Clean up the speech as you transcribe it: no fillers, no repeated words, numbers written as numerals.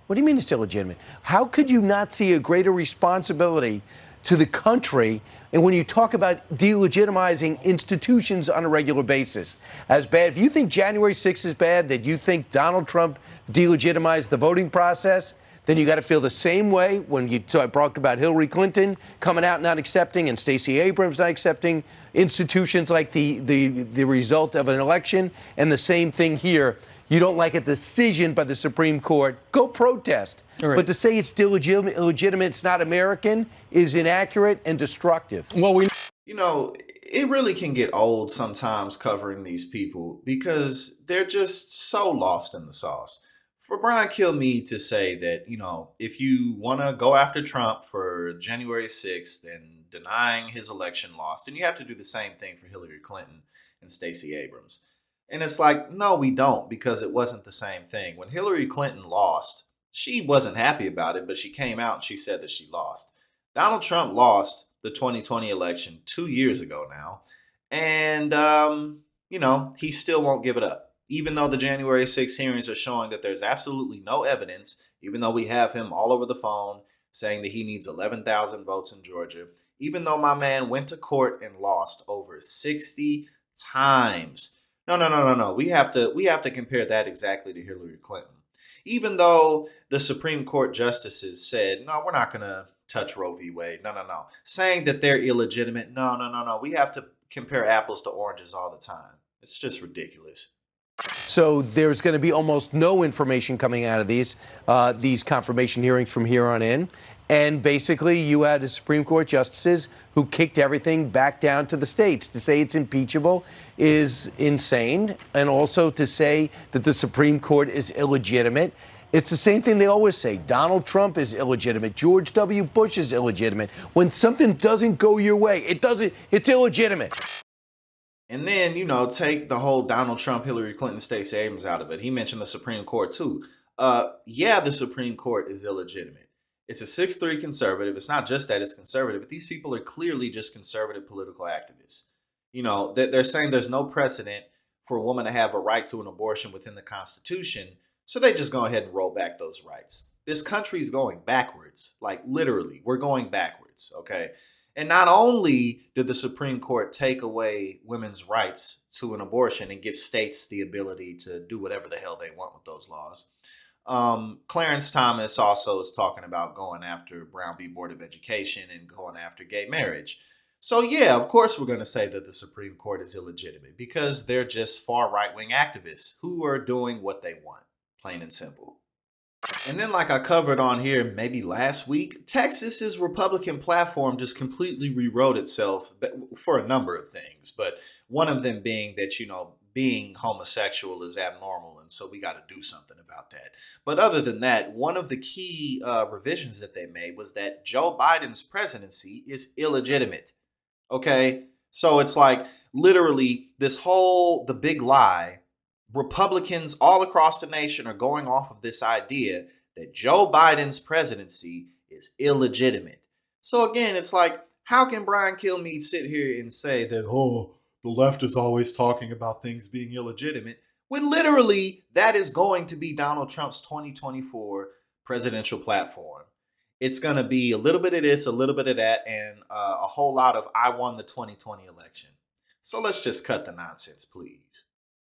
What do you mean it's illegitimate? How could you not see a greater responsibility to the country? And when you talk about delegitimizing institutions on a regular basis, as bad, if you think January 6th is bad, that you think Donald Trump delegitimized the voting process, then you got to feel the same way when you talked about Hillary Clinton coming out not accepting and Stacey Abrams not accepting institutions like the result of an election. And the same thing here. You don't like a decision by the Supreme Court, go protest. Right. But to say it's still illegitimate, it's not American, is inaccurate and destructive. Well, you know, it really can get old sometimes covering these people because they're just so lost in the sauce. For Brian Kilmeade to say that, you know, if you want to go after Trump for January 6th and denying his election loss, then you have to do the same thing for Hillary Clinton and Stacey Abrams. And it's like, no, we don't, because it wasn't the same thing. When Hillary Clinton lost, she wasn't happy about it, but she came out and she said that she lost. Donald Trump lost the 2020 election 2 years ago now. And, you know, he still won't give it up. Even though the January 6th hearings are showing that there's absolutely no evidence, even though we have him all over the phone saying that he needs 11,000 votes in Georgia, even though my man went to court and lost over 60 times. No. We have to compare that exactly to Hillary Clinton. Even though the Supreme Court justices said, no, we're not going to touch Roe v. Wade. No. Saying that they're illegitimate. No. We have to compare apples to oranges all the time. It's just ridiculous. So there's going to be almost no information coming out of these confirmation hearings from here on in. And basically, you had the Supreme Court justices who kicked everything back down to the states. To say it's impeachable is insane. And also to say that the Supreme Court is illegitimate. It's the same thing they always say. Donald Trump is illegitimate. George W. Bush is illegitimate. When something doesn't go your way, it's illegitimate. And then, you know, take the whole Donald Trump, Hillary Clinton, Stacey Abrams out of it. He mentioned the Supreme Court, too. Yeah, the Supreme Court is illegitimate. It's a 6-3 conservative. It's not just that it's conservative, but these people are clearly just conservative political activists. You know, they're saying there's no precedent for a woman to have a right to an abortion within the Constitution. So they just go ahead and roll back those rights. This country's going backwards. Like, literally, we're going backwards, okay? And not only did the Supreme Court take away women's rights to an abortion and give states the ability to do whatever the hell they want with those laws, Clarence Thomas also is talking about going after Brown v. Board of Education and going after gay marriage. So yeah, of course we're going to say that the Supreme Court is illegitimate because they're just far right-wing activists who are doing what they want, plain and simple. And then, like I covered on here maybe last week, Texas's Republican platform just completely rewrote itself for a number of things. But one of them being that, you know, being homosexual is abnormal. And so we got to do something about that. But other than that, one of the key revisions that they made was that Joe Biden's presidency is illegitimate. Okay, so it's like literally the big lie. Republicans all across the nation are going off of this idea that Joe Biden's presidency is illegitimate. So again, it's like, how can Brian Kilmeade sit here and say that, oh, the left is always talking about things being illegitimate, when literally that is going to be Donald Trump's 2024 presidential platform. It's going to be a little bit of this, a little bit of that, and a whole lot of I won the 2020 election. So let's just cut the nonsense, please.